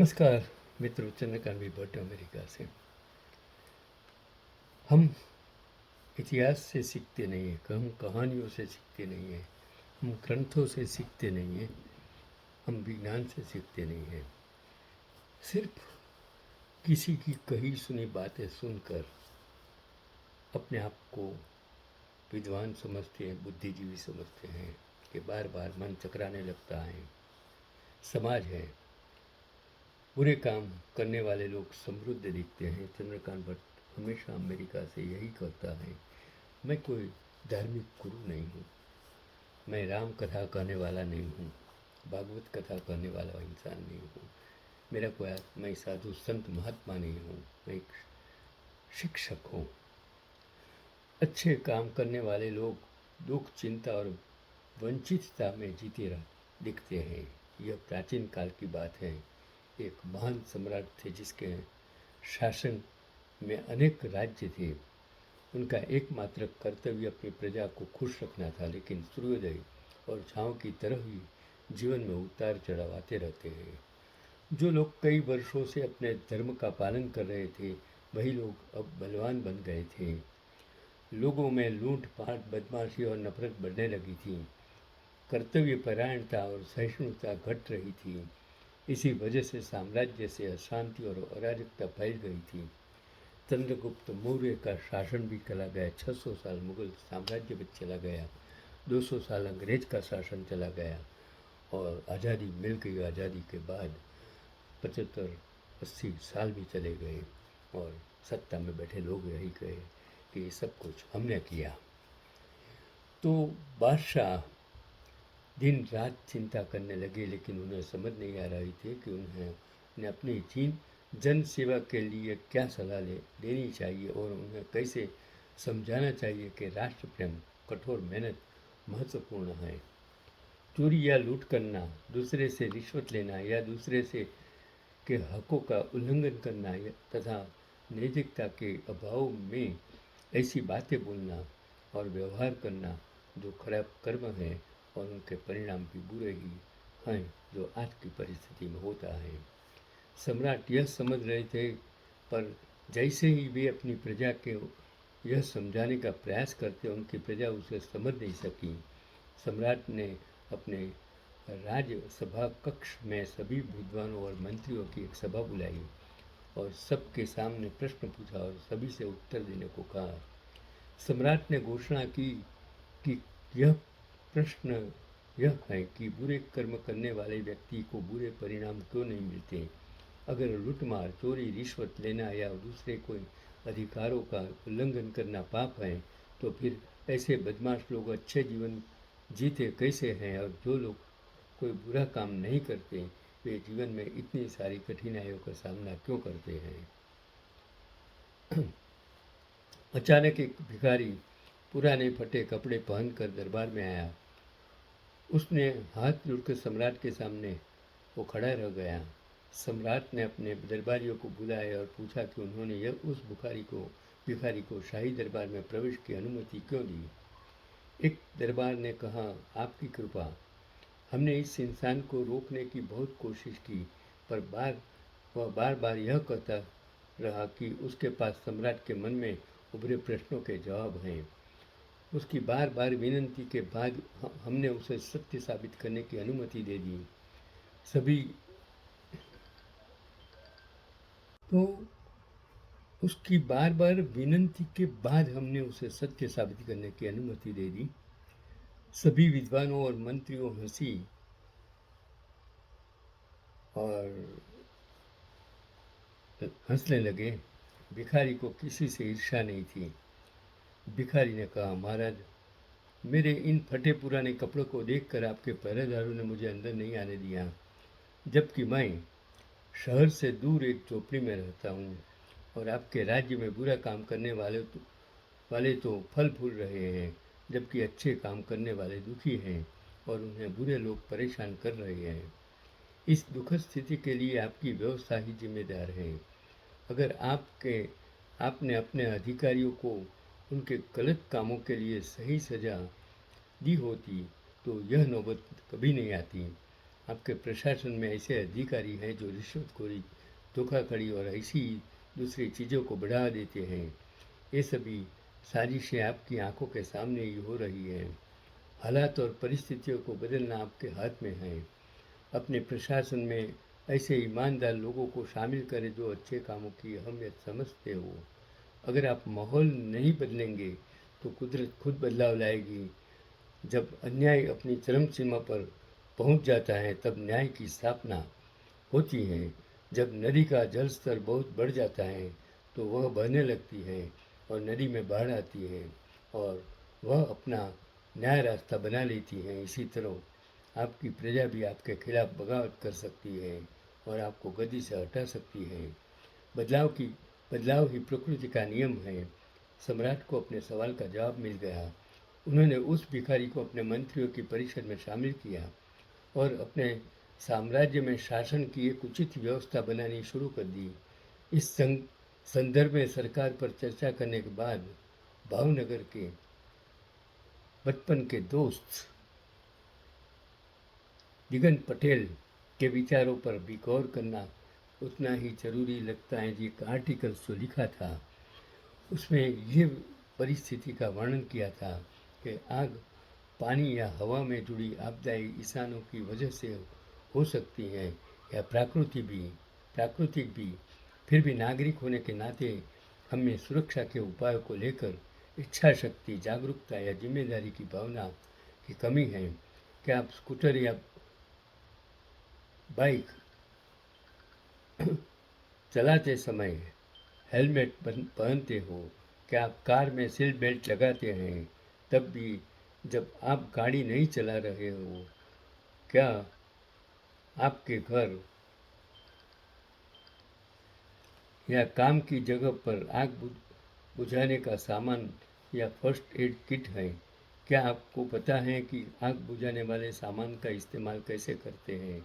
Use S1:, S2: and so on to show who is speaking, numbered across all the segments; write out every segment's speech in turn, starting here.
S1: नमस्कार मित्रों, चंद्रकांत भी भट्ट अमेरिका से। हम इतिहास से सीखते नहीं हैं, हम कहानियों से सीखते नहीं हैं, हम ग्रंथों से सीखते नहीं हैं, हम विज्ञान से सीखते नहीं हैं। सिर्फ किसी की कही सुनी बातें सुनकर अपने आप को विद्वान समझते हैं, बुद्धिजीवी समझते हैं कि बार बार मन चकराने लगता है। समाज है, बुरे काम करने वाले लोग समृद्ध दिखते हैं। चंद्रकांत भट्ट हमेशा अमेरिका से यही कहता है। मैं कोई धार्मिक गुरु नहीं हूँ, मैं राम कथा कहने वाला नहीं हूँ, भागवत कथा कहने वाला इंसान नहीं हूँ, मेरा कोई मैं साधु संत महात्मा नहीं हूँ, मैं एक शिक्षक हूँ। अच्छे काम करने वाले लोग दुख, चिंता और वंचितता में जीते दिखते हैं। यह प्राचीन काल की बात है। एक महान सम्राट थे जिसके शासन में अनेक राज्य थे। उनका एकमात्र कर्तव्य अपनी प्रजा को खुश रखना था, लेकिन सूर्योदय और छाँव की तरह ही जीवन में उतार चढ़ाव आते रहते हैं। जो लोग कई वर्षों से अपने धर्म का पालन कर रहे थे, वही लोग अब बलवान बन गए थे। लोगों में लूट पाट, बदमाशी और नफरत बढ़ने लगी थी। कर्तव्य परायणता और सहिष्णुता घट रही थी। इसी वजह से साम्राज्य से अशांति और अराजकता फैल गई थी। चंद्रगुप्त मौर्य का शासन भी चला गया, 600 साल मुगल साम्राज्य भी चला गया, 200 साल अंग्रेज का शासन चला गया और आज़ादी मिल गई। आज़ादी के बाद 75-80 साल भी चले गए और सत्ता में बैठे लोग यही कहे कि ये सब कुछ हमने किया। तो बादशाह दिन रात चिंता करने लगे, लेकिन उन्हें समझ नहीं आ रही थी कि उन्हें अपनी जन सेवा के लिए क्या सलाह देनी चाहिए और उन्हें कैसे समझाना चाहिए कि राष्ट्र प्रेम, कठोर मेहनत महत्वपूर्ण है। चोरी या लूट करना, दूसरे से रिश्वत लेना या दूसरे से के हकों का उल्लंघन करना तथा नैतिकता के अभाव में ऐसी बातें बोलना और व्यवहार करना जो खराब कर्म है और उनके परिणाम भी बुरे ही हैं, जो आज की परिस्थिति में होता है। सम्राट यह समझ रहे थे, पर जैसे ही वे अपनी प्रजा के यह समझाने का प्रयास करते, उनकी प्रजा उसे समझ नहीं सकी। सम्राट ने अपने राज्यसभा कक्ष में सभी विद्वानों और मंत्रियों की एक सभा बुलाई और सबके सामने प्रश्न पूछा और सभी से उत्तर देने को कहा। सम्राट ने घोषणा की कि यह प्रश्न यह है कि बुरे कर्म करने वाले व्यक्ति को बुरे परिणाम क्यों नहीं मिलते। अगर लूटमार, चोरी, रिश्वत लेना या दूसरे कोई अधिकारों का उल्लंघन करना पाप है, तो फिर ऐसे बदमाश लोग अच्छे जीवन जीते कैसे हैं, और जो लोग कोई बुरा काम नहीं करते, वे जीवन में इतनी सारी कठिनाइयों का सामना क्यों करते हैं। अचानक एक भिखारी पुराने फटे कपड़े पहनकर दरबार में आया। उसने हाथ जोड़कर सम्राट के सामने वो खड़ा रह गया। सम्राट ने अपने दरबारियों को बुलाया और पूछा कि उन्होंने यह उस भिखारी को शाही दरबार में प्रवेश की अनुमति क्यों दी। एक दरबार ने कहा, आपकी कृपा, हमने इस इंसान को रोकने की बहुत कोशिश की, पर वह बार बार यह कहता रहा कि उसके पास सम्राट के मन में उभरे प्रश्नों के जवाब हैं। उसकी बार बार विनती के बाद हमने उसे सत्य साबित करने की अनुमति दे दी। सभी तो उसकी बार बार विनती के बाद हमने उसे सत्य साबित करने की अनुमति दे दी। सभी विद्वानों और मंत्रियों हंसने लगे। भिखारी को किसी से ईर्ष्या नहीं थी। भिखारी ने कहा, महाराज, मेरे इन फटे पुराने कपड़ों को देखकर आपके पहरेदारों ने मुझे अंदर नहीं आने दिया, जबकि मैं शहर से दूर एक झोपड़ी में रहता हूँ और आपके राज्य में बुरा काम करने वाले तो फल फूल रहे हैं, जबकि अच्छे काम करने वाले दुखी हैं और उन्हें बुरे लोग परेशान कर रहे हैं। इस दुखद स्थिति के लिए आपकी व्यवस्था ही जिम्मेदार है। अगर आपने अपने अधिकारियों को उनके गलत कामों के लिए सही सजा दी होती तो यह नौबत कभी नहीं आती। आपके प्रशासन में ऐसे अधिकारी हैं जो रिश्वतखोरी, धोखाधड़ी और ऐसी दूसरी चीज़ों को बढ़ा देते हैं। ये सभी साजिशें आपकी आंखों के सामने ही हो रही हैं। हालात और परिस्थितियों को बदलना आपके हाथ में है। अपने प्रशासन में ऐसे ईमानदार लोगों को शामिल करें जो अच्छे कामों की अहमियत समझते हो। अगर आप माहौल नहीं बदलेंगे तो कुदरत खुद बदलाव लाएगी। जब अन्याय अपनी चरम सीमा पर पहुंच जाता है तब न्याय की स्थापना होती है। जब नदी का जल स्तर बहुत बढ़ जाता है तो वह बहने लगती है और नदी में बाढ़ आती है और वह अपना न्याय रास्ता बना लेती है। इसी तरह आपकी प्रजा भी आपके खिलाफ बगावत कर सकती है और आपको गद्दी से हटा सकती है। बदलाव ही प्रकृति का नियम है। सम्राट को अपने सवाल का जवाब मिल गया। उन्होंने उस भिखारी को अपने मंत्रियों की परिषद में शामिल किया और अपने साम्राज्य में शासन की एक उचित व्यवस्था बनानी शुरू कर दी। इस संदर्भ में सरकार पर चर्चा करने के बाद भावनगर के बचपन के दोस्त दिगंत पटेल के विचारों पर भी गौर करना उतना ही जरूरी लगता है। एक आर्टिकल जो लिखा था उसमें ये परिस्थिति का वर्णन किया था कि आग पानी या हवा में जुड़ी आपदाएं इंसानों की वजह से हो सकती हैं या प्राकृतिक भी। फिर भी नागरिक होने के नाते हमें सुरक्षा के उपायों को लेकर इच्छा शक्ति, जागरूकता या जिम्मेदारी की भावना की कमी है। क्या आप स्कूटर या बाइक चलाते समय हेलमेट पहनते हो? क्या आप कार में सीट बेल्ट लगाते हैं तब भी जब आप गाड़ी नहीं चला रहे हो? क्या आपके घर या काम की जगह पर आग बुझाने का सामान या फर्स्ट एड किट है? क्या आपको पता है कि आग बुझाने वाले सामान का इस्तेमाल कैसे करते हैं?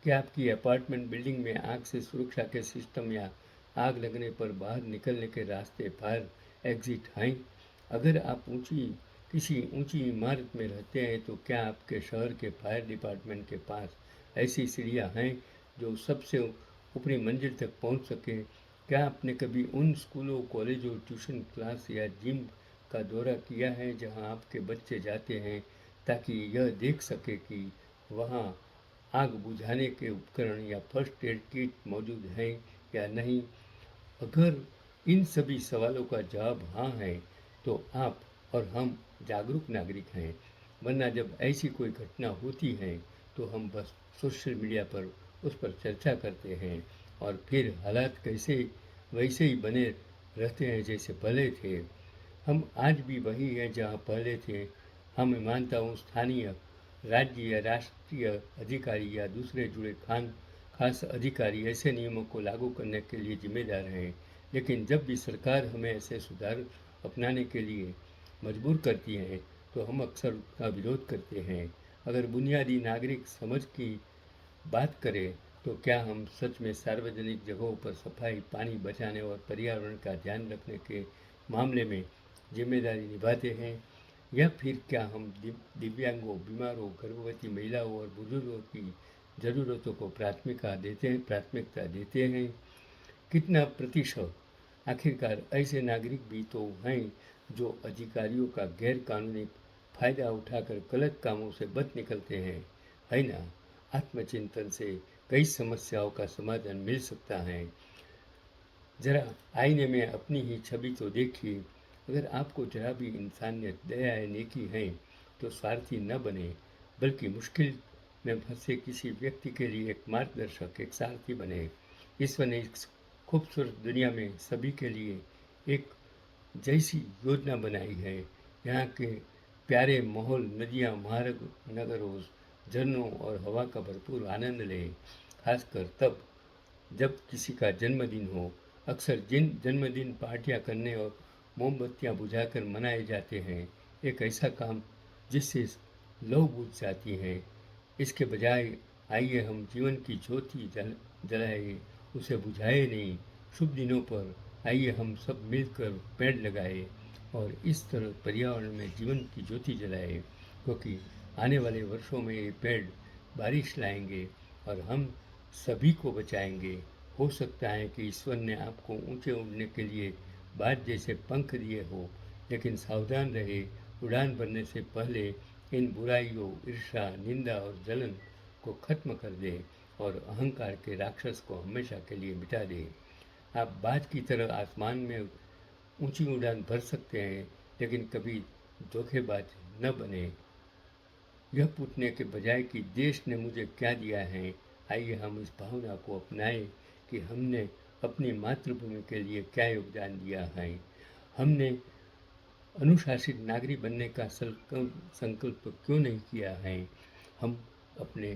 S1: क्या आपकी अपार्टमेंट बिल्डिंग में आग से सुरक्षा के सिस्टम या आग लगने पर बाहर निकलने के रास्ते, फायर एग्जिट हैं? अगर आप किसी ऊंची इमारत में रहते हैं तो क्या आपके शहर के फायर डिपार्टमेंट के पास ऐसी सीढ़ियां हैं जो सबसे ऊपरी मंजिल तक पहुंच सके? क्या आपने कभी उन स्कूलों, कॉलेजों, ट्यूशन क्लास या जिम का दौरा किया है जहां आपके बच्चे जाते हैं ताकि यह देख सके कि वहां आग बुझाने के उपकरण या फर्स्ट एड किट मौजूद हैं या नहीं? अगर इन सभी सवालों का जवाब हाँ है तो आप और हम जागरूक नागरिक हैं। वरना जब ऐसी कोई घटना होती है तो हम बस सोशल मीडिया पर उस पर चर्चा करते हैं और फिर हालात वैसे ही बने रहते हैं जैसे पहले थे। हम आज भी वही हैं जहाँ पहले थे। हम मानता हूँ स्थानीय, राज्य या राष्ट्रीय अधिकारी या दूसरे जुड़े खास अधिकारी ऐसे नियमों को लागू करने के लिए जिम्मेदार हैं। लेकिन जब भी सरकार हमें ऐसे सुधार अपनाने के लिए मजबूर करती है तो हम अक्सर उसका विरोध करते हैं। अगर बुनियादी नागरिक समझ की बात करें तो क्या हम सच में सार्वजनिक जगहों पर सफाई, पानी बचाने और पर्यावरण का ध्यान रखने के मामले में जिम्मेदारी निभाते हैं? या फिर क्या हम दिव्यांगों, बीमारों, गर्भवती महिलाओं और बुजुर्गों की ज़रूरतों को प्राथमिकता देते हैं? कितना प्रतिशत आखिरकार ऐसे नागरिक भी तो हैं जो अधिकारियों का गैर कानूनी फायदा उठाकर गलत कामों से बच निकलते हैं? है ना? आत्मचिंतन से कई समस्याओं का समाधान मिल सकता है। जरा आईने में अपनी ही छवि तो देखिए। अगर आपको जरा भी इंसानियत, दया या नेकी है तो स्वार्थी न बने, बल्कि मुश्किल में फंसे किसी व्यक्ति के लिए एक मार्गदर्शक, एक सारथी बने। ईश्वर ने इस खूबसूरत दुनिया में सभी के लिए एक जैसी योजना बनाई है। यहाँ के प्यारे माहौल, नदियाँ, मार्ग, नगरों, झरनों और हवा का भरपूर आनंद लें। खासकर तब जब किसी का जन्मदिन हो। अक्सर जिन जन्मदिन पार्टियां करने और मोमबत्तियां बुझाकर मनाए जाते हैं, एक ऐसा काम जिससे लौ बुझ जाती है। इसके बजाय आइए हम जीवन की ज्योति जलाए, उसे बुझाए नहीं। शुभ दिनों पर आइए हम सब मिलकर पेड़ लगाए और इस तरह पर्यावरण में जीवन की ज्योति जलाए, क्योंकि आने वाले वर्षों में ये पेड़ बारिश लाएंगे और हम सभी को बचाएंगे। हो सकता है कि ईश्वर ने आपको ऊंचे उड़ने के लिए बाज जैसे पंख दिए हो, लेकिन सावधान रहे, उड़ान भरने से पहले इन बुराइयों, ईर्ष्या, निंदा और जलन को खत्म कर दे और अहंकार के राक्षस को हमेशा के लिए मिटा दे। आप बाज की तरह आसमान में ऊंची उड़ान भर सकते हैं, लेकिन कभी धोखेबाज न बने। यह पूछने के बजाय कि देश ने मुझे क्या दिया है, आइए हम इस भावना को अपनाएं कि हमने अपनी मातृभूमि के लिए क्या योगदान दिया है। हमने अनुशासित नागरिक बनने का संकल्प क्यों नहीं किया है। हम अपने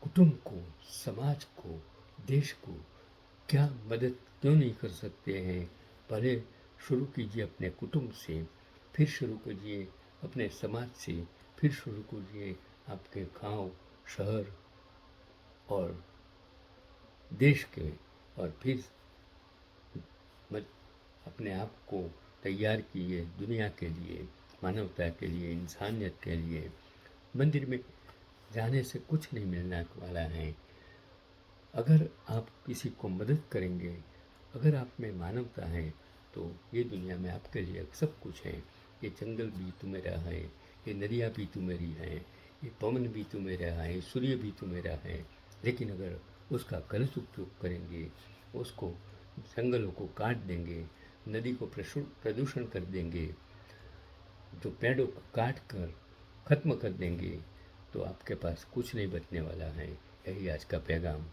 S1: कुटुंब को, समाज को, देश को क्या मदद क्यों नहीं कर सकते हैं। पहले शुरू कीजिए अपने कुटुंब से, फिर शुरू कीजिए अपने समाज से, फिर शुरू कीजिए आपके गांव, शहर और देश के, और फिर अपने आप को तैयार कीजिए दुनिया के लिए, मानवता के लिए, इंसानियत के लिए। मंदिर में जाने से कुछ नहीं मिलने वाला है। अगर आप किसी को मदद करेंगे, अगर आप में मानवता है, तो ये दुनिया में आपके लिए सब कुछ है। ये जंगल भी तुम्हारा है, ये नदियाँ भी तुम्हारी हैं, ये पवन भी तुम्हारा है, सूर्य भी तुम्हारा है। लेकिन अगर उसका गलत उपयोग करेंगे, उसको जंगलों को काट देंगे, नदी को प्रदूषण कर देंगे, जो पेड़ों को काट कर ख़त्म कर देंगे, तो आपके पास कुछ नहीं बचने वाला है। यही आज का पैगाम।